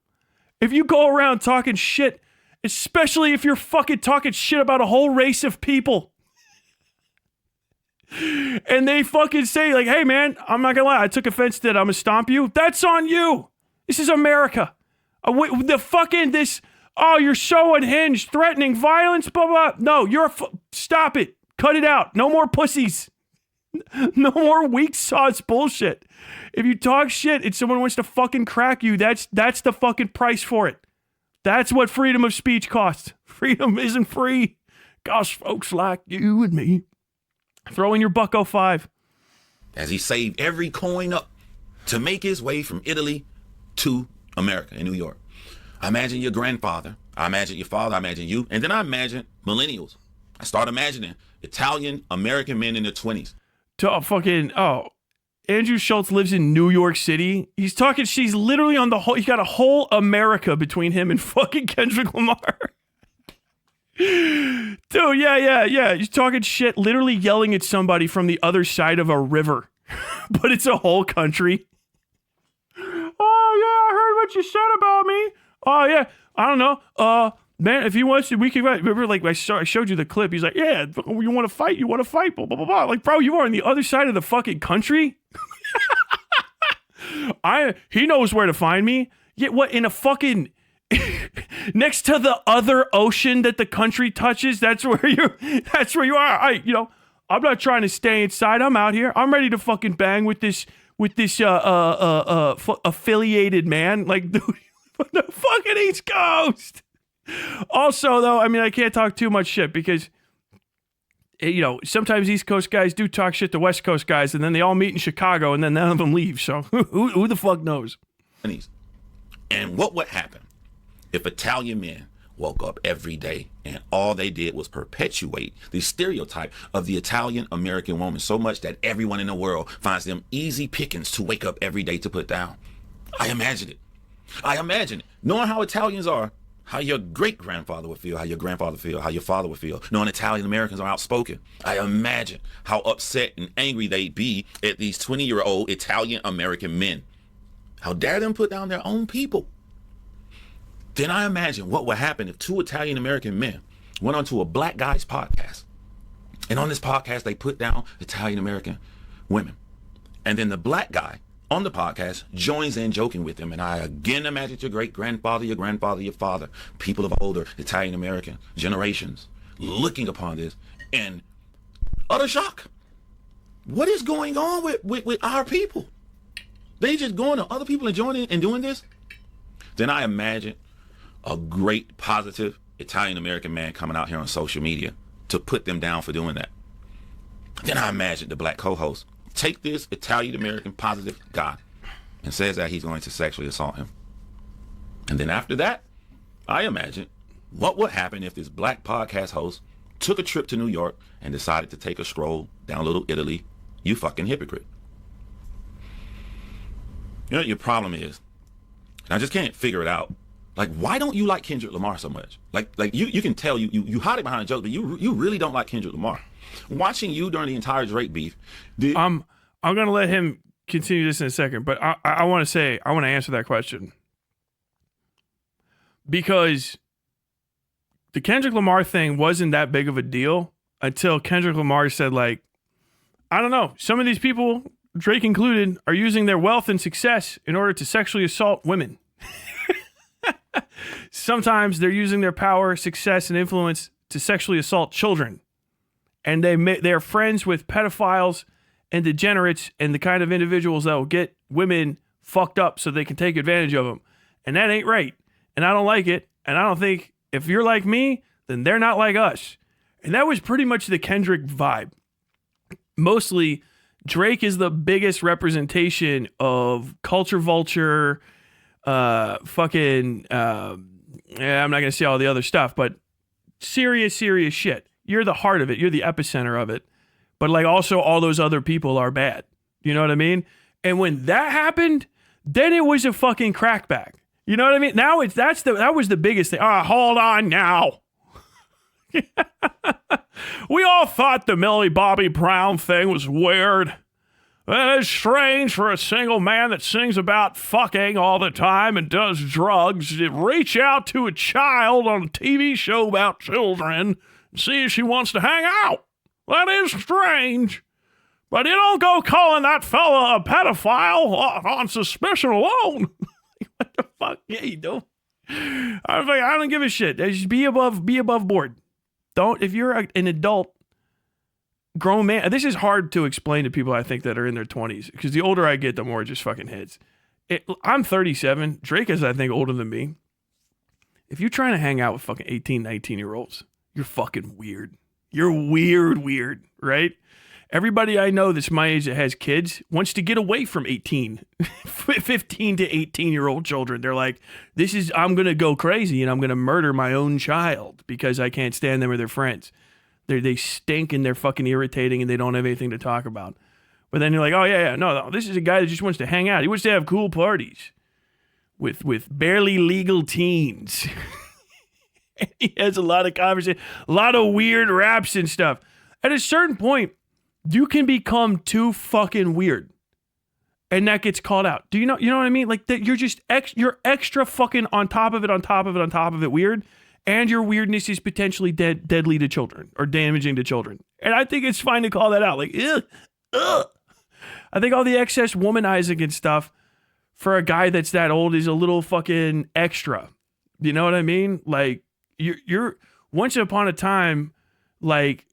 If you go around talking shit, especially if you're fucking talking shit about a whole race of people, and they fucking say like, hey man, I'm not gonna lie, I took offense to that, I'm gonna stomp you. That's on you. This is America. The fucking this, oh, you're so unhinged, threatening violence, blah, blah. No, stop it. Cut it out. No more pussies. No more weak sauce bullshit. If you talk shit and someone wants to fucking crack you, that's the fucking price for it. That's what freedom of speech costs. Freedom isn't free. Gosh, folks like you and me. Throw in your $1.05. As he saved every coin up to make his way from Italy to America in New York. I imagine your grandfather. I imagine your father. I imagine you. And then I imagine millennials. I start imagining Italian American men in their 20s. Andrew Schulz lives in New York City. He's literally on the whole, he's got a whole America between him and fucking Kendrick Lamar. Dude, yeah. He's talking shit, literally yelling at somebody from the other side of a river. But it's a whole country. Oh, yeah, I heard what you said about me. Oh, yeah, I don't know. Man, if he wants to, we can, remember, like, I showed you the clip. He's like, yeah, you want to fight, blah, blah, blah, blah. Like, bro, you are on the other side of the fucking country? He knows where to find me. Yeah, what, in a fucking... next to the other ocean that the country touches, that's where you are. I'm not trying to stay inside. I'm out here. I'm ready to fucking bang with this affiliated man, like dude, the fucking East Coast. Also, though, I mean, I can't talk too much shit because sometimes East Coast guys do talk shit to West Coast guys, and then they all meet in Chicago, and then none of them leave. So who the fuck knows? And what would happen if Italian men woke up every day and all they did was perpetuate the stereotype of the Italian American woman so much that everyone in the world finds them easy pickings to wake up every day to put down? I imagine it. Knowing how Italians are, how your great-grandfather would feel, how your grandfather feel, how your father would feel. Knowing Italian Americans are outspoken, I imagine how upset and angry they'd be at these 20-year-old Italian American men. How dare them put down their own people? Then I imagine what would happen if two Italian American men went onto a black guy's podcast. And on this podcast, they put down Italian American women. And then the black guy on the podcast joins in joking with them. And I again imagine your great-grandfather, your grandfather, your father, people of older Italian American generations looking upon this in utter shock. What is going on with our people? They just going to other people and joining and doing this? Then I imagine a great positive Italian American man coming out here on social media to put them down for doing that. Then I imagine the black co-host take this Italian American positive guy and says that he's going to sexually assault him. And then after that, I imagine what would happen if this black podcast host took a trip to New York and decided to take a stroll down Little Italy. You fucking hypocrite. You know what your problem is? And I just can't figure it out. Like, why don't you like Kendrick Lamar so much? Like you can tell you hide it behind a joke, but you really don't like Kendrick Lamar. Watching you during the entire Drake beef. I'm gonna let him continue this in a second, but I want to answer that question because the Kendrick Lamar thing wasn't that big of a deal until Kendrick Lamar said, like, I don't know, some of these people, Drake included, are using their wealth and success in order to sexually assault women. Sometimes they're using their power, success, and influence to sexually assault children. And they're friends with pedophiles and degenerates and the kind of individuals that will get women fucked up so they can take advantage of them. And that ain't right. And I don't like it. And I don't think if you're like me, then they're not like us. And that was pretty much the Kendrick vibe. Mostly Drake is the biggest representation of culture vulture, I'm not going to say all the other stuff, but serious shit. You're the heart of it. You're the epicenter of it. But like also all those other people are bad. You know what I mean? And when that happened, then it was a fucking crackback. You know what I mean? Now that was the biggest thing. Hold on now. We all thought the Millie Bobby Brown thing was weird. And it's strange for a single man that sings about fucking all the time and does drugs to reach out to a child on a TV show about children and see if she wants to hang out. That is strange. But you don't go calling that fella a pedophile on suspicion alone. What the fuck? Yeah, you don't. I don't give a shit. Just be above board. If you're an adult, grown man, this is hard to explain to people I think that are in their 20s because the older I get, the more it just fucking hits. I'm 37. Drake is, I think, older than me. If you're trying to hang out with fucking 18, 19-year-olds, you're fucking weird. You're weird, right? Everybody I know that's my age that has kids wants to get away from 15 to 18-year-old children. They're like, I'm going to go crazy and I'm going to murder my own child because I can't stand them or their friends. They stink and they're fucking irritating and they don't have anything to talk about. But then you're like, oh yeah, no, this is a guy that just wants to hang out. He wants to have cool parties with barely legal teens. He has a lot of conversation, a lot of weird raps and stuff. At a certain point, you can become too fucking weird. And that gets called out. Do you know what I mean? Like that you're just you're extra fucking on top of it weird. And your weirdness is potentially deadly to children or damaging to children. And I think it's fine to call that out. Like, ugh. I think all the excess womanizing and stuff for a guy that's that old is a little fucking extra. You know what I mean? Like, you're once upon a time, like,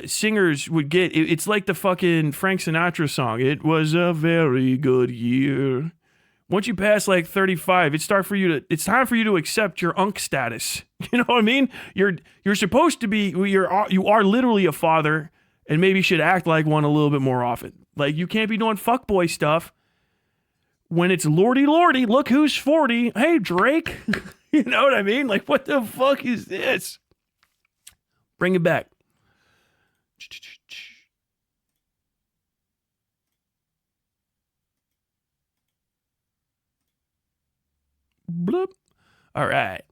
singers would get, it's like the fucking Frank Sinatra song. It was a very good year. Once you pass like 35, it's time for you to accept your unk status. You know what I mean? You're supposed to be, you are literally a father and maybe should act like one a little bit more often. Like you can't be doing fuckboy stuff when it's lordy, look who's 40. Hey, Drake. You know what I mean? Like what the fuck is this? Bring it back. Bloop. All right.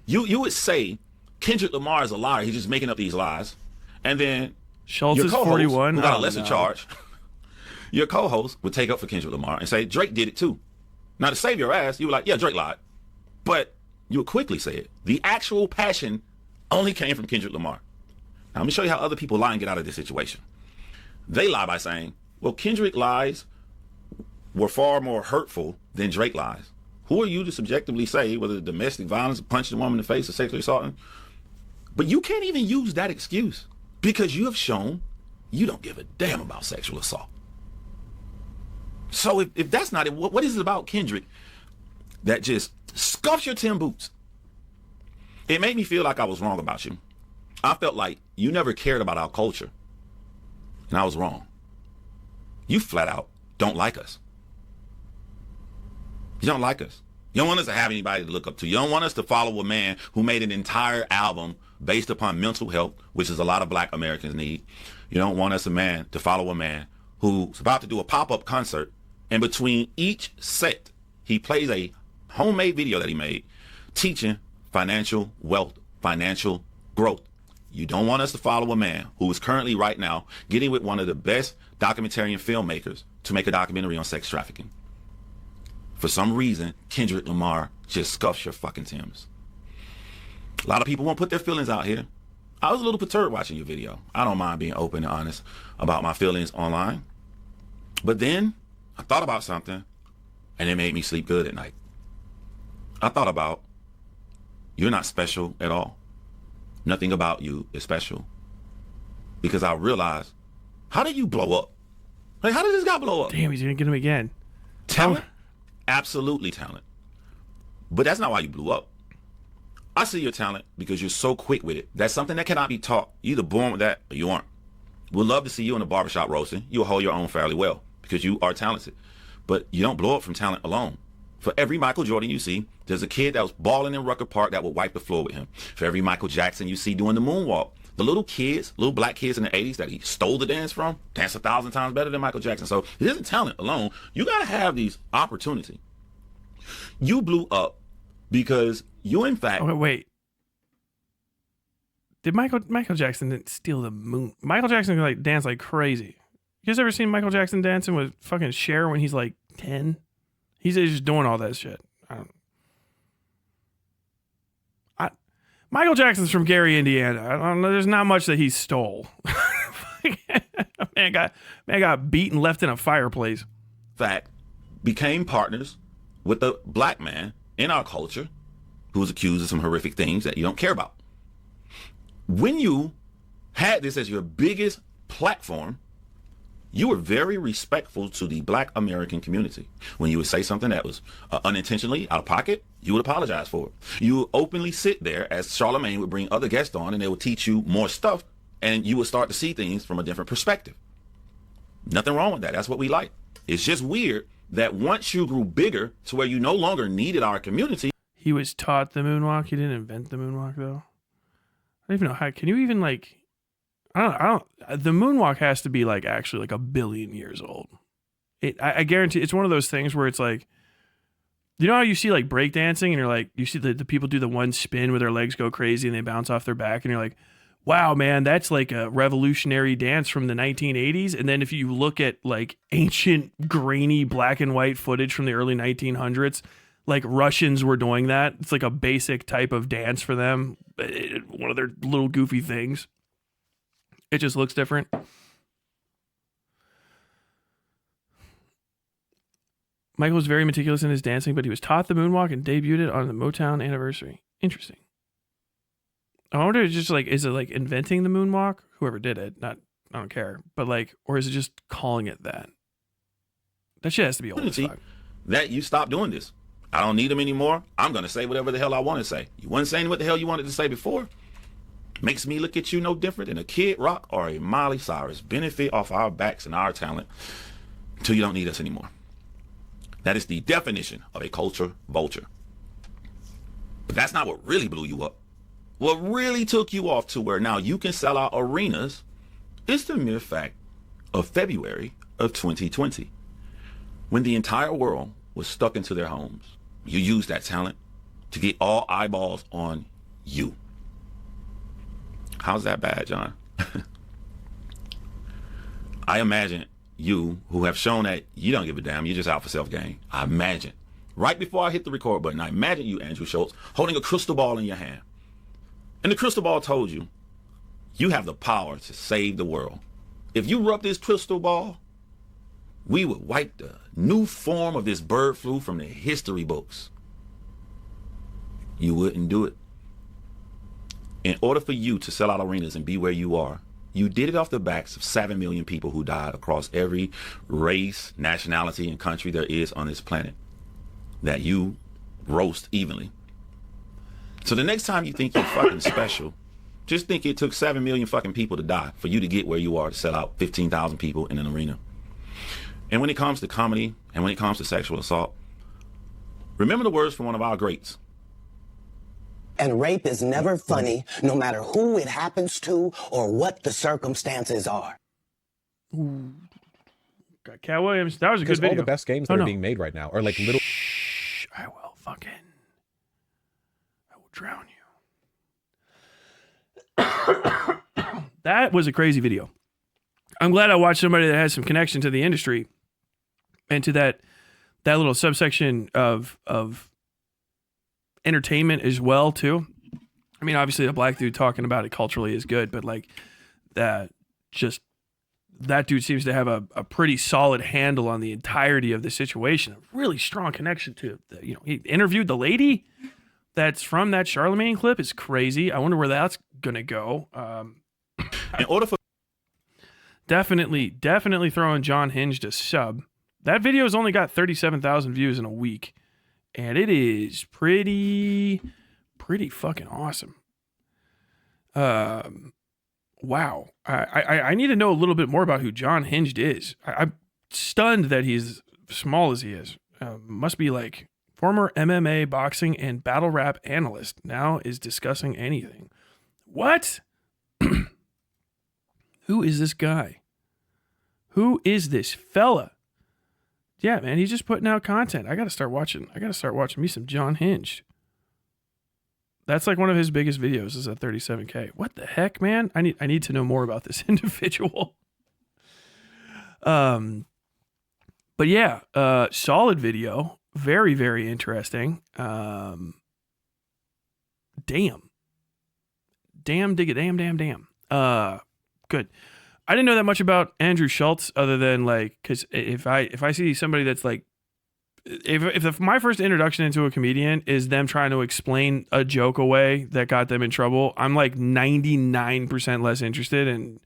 You would say Kendrick Lamar is a liar. He's just making up these lies. And then Shulz your is co-host, 41. who got a lesser charge, your co-host would take up for Kendrick Lamar and say Drake did it too. Now to save your ass, you were like, yeah, Drake lied. But you would quickly say it. The actual passion only came from Kendrick Lamar. Now let me show you how other people lie and get out of this situation. They lie by saying, well, Kendrick lies were far more hurtful than Drake lies. Who are you to subjectively say whether domestic violence, punching a woman in the face, or sexually assaulting? But you can't even use that excuse because you have shown you don't give a damn about sexual assault. So if that's not it, what is it about Kendrick that just scuffs your Tim boots? It made me feel like I was wrong about you. I felt like you never cared about our culture. And I was wrong. You flat out don't like us. You don't like us. You don't want us to have anybody to look up to. You don't want us to follow a man who made an entire album based upon mental health, which is a lot of black Americans need. You don't want us to follow a man who's about to do a pop-up concert, and between each set, he plays a homemade video that he made teaching financial wealth, financial growth. You don't want us to follow a man who is currently right now getting with one of the best documentarian filmmakers to make a documentary on sex trafficking. For some reason, Kendrick Lamar just scuffs your fucking Timbs. A lot of people won't put their feelings out here. I was a little perturbed watching your video. I don't mind being open and honest about my feelings online. But then I thought about something and it made me sleep good at night. I thought about, you're not special at all. Nothing about you is special. Because I realized, how did you blow up? Like, how did this guy blow up? Damn, he's gonna get him again. Talent? Absolutely talent. But that's not why you blew up. I see your talent because you're so quick with it. That's something that cannot be taught. You're either born with that or you aren't. We'd love to see you in a barbershop roasting. You'll hold your own fairly well because you are talented. But you don't blow up from talent alone. For every Michael Jordan you see, there's a kid that was balling in Rucker Park that would wipe the floor with him. For every Michael Jackson you see doing the moonwalk, the little black kids in the 80s that he stole the dance from, dance 1,000 times better than Michael Jackson. So it isn't talent alone. You got to have these opportunities. You blew up because you, in fact... Okay, wait. Did Michael Jackson didn't steal the moon? Michael Jackson like dance like crazy. You guys ever seen Michael Jackson dancing with fucking Cher when he's like 10? He's just doing all that shit. Michael Jackson's from Gary, Indiana. I don't know. There's not much that he stole. man got beaten, left in a fireplace. Fact, became partners with a black man in our culture who was accused of some horrific things that you don't care about. When you had this as your biggest platform, you were very respectful to the black American community. When you would say something that was unintentionally out of pocket, you would apologize for it. You would openly sit there as Charlemagne would bring other guests on and they would teach you more stuff and you would start to see things from a different perspective. Nothing wrong with that. That's what we like. It's just weird that once you grew bigger to where you no longer needed our community. He was taught the moonwalk. He didn't invent the moonwalk though. I don't even know how. Can you even like? I don't. The moonwalk has to be like actually like 1 billion years old. I guarantee it's one of those things where it's like, you know how you see like breakdancing and you're like, you see the people do the one spin where their legs go crazy and they bounce off their back and you're like, wow, man, that's like a revolutionary dance from the 1980s. And then if you look at like ancient grainy black and white footage from the early 1900s, like Russians were doing that. It's like a basic type of dance for them. One of their little goofy things. It just looks different. Michael was very meticulous in his dancing, but he was taught the moonwalk and debuted it on the Motown anniversary. Interesting. I wonder if it's just like, is it like inventing the moonwalk? Whoever did it, I don't care. But like, or is it just calling it that? That shit has to be old as fuck. That you stop doing this. I don't need them anymore. I'm going to say whatever the hell I want to say. You weren't saying what the hell you wanted to say before. Makes me look at you no different than a Kid Rock or a Miley Cyrus. Benefit off our backs and our talent until you don't need us anymore. That is the definition of a culture vulture. But that's not what really blew you up. What really took you off to where now you can sell out arenas is the mere fact of February of 2020. When the entire world was stuck into their homes, you used that talent to get all eyeballs on you. How's that bad, John? I imagine you, who have shown that you don't give a damn, you're just out for self-gain. I imagine, right before I hit the record button, I imagine you, Andrew Shulz, holding a crystal ball in your hand. And the crystal ball told you, you have the power to save the world. If you rub this crystal ball, we would wipe the new form of this bird flu from the history books. You wouldn't do it. In order for you to sell out arenas and be where you are, you did it off the backs of 7 million people who died across every race, nationality, and country there is on this planet that you roast evenly. So the next time you think you're fucking special, just think it took 7 million fucking people to die for you to get where you are to sell out 15,000 people in an arena. And when it comes to comedy and when it comes to sexual assault, remember the words from one of our greats. And rape is never funny, no matter who it happens to or what the circumstances are. Ooh. Got Cat Williams. That was a good video. All the best games that are being made right now are like little. Shh, I will drown you. That was a crazy video. I'm glad I watched somebody that has some connection to the industry and to that little subsection of entertainment as well too. I mean, obviously a black dude talking about it culturally is good, but like that dude seems to have a pretty solid handle on the entirety of the situation. A really strong connection to he interviewed the lady that's from that Charlemagne clip. Is crazy. I wonder where that's gonna go. In order for definitely throwing Jonhinged a sub. That video has only got 37,000 views in a week. And it is pretty fucking awesome. wow. I need to know a little bit more about who Jonhinged is. I'm stunned that he's small as he is. Must be like former MMA, boxing, and battle rap analyst. Now is discussing anything. What? Who is this guy? Who is this fella? Yeah, man, he's just putting out content. I gotta start watching me some Jonhinged. That's like one of his biggest videos is at 37K. What the heck, man? I need to know more about this individual. But yeah, solid video. Very, very interesting. Damn. Good. I didn't know that much about Andrew Schulz other than like, cause if I see somebody that's like, if my first introduction into a comedian is them trying to explain a joke away that got them in trouble, I'm like 99% less interested in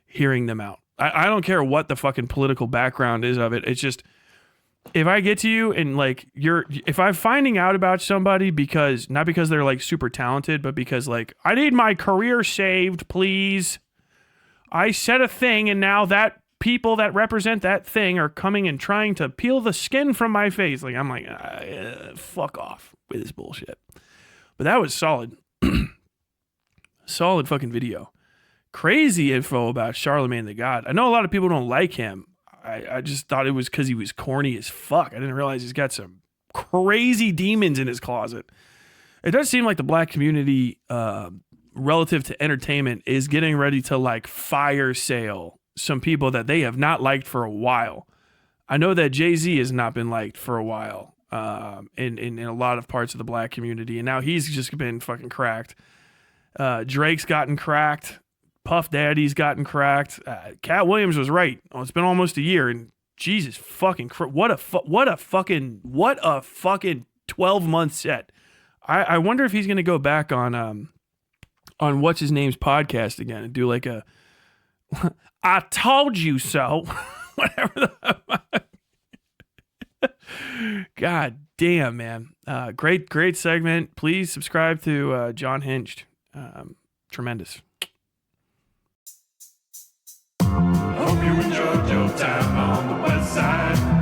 hearing them out. I don't care what the fucking political background is of it. It's just, if I get to you and like if I'm finding out about somebody because, not because they're like super talented, but because like, I need my career saved, please. I said a thing and now that people that represent that thing are coming and trying to peel the skin from my face. Like, I'm like, fuck off with this bullshit. But that was solid. Solid fucking video. Crazy info about Charlemagne the God. I know a lot of people don't like him. I just thought it was because he was corny as fuck. I didn't realize he's got some crazy demons in his closet. It does seem like the black community, relative to entertainment, is getting ready to like fire sale some people that they have not liked for a while. I know that Jay-Z has not been liked for a while in a lot of parts of the black community, and now he's just been fucking cracked. Drake's gotten cracked. Puff Daddy's gotten cracked. Cat Williams was right. Oh, it's been almost a year, and Jesus fucking what a fucking 12-month set. I wonder if he's gonna go back on what's his name's podcast again and do like a I told you so. Whatever the God damn, man. Great segment. Please subscribe to Jonhinged. Tremendous. Hope you enjoyed your time on the Westside.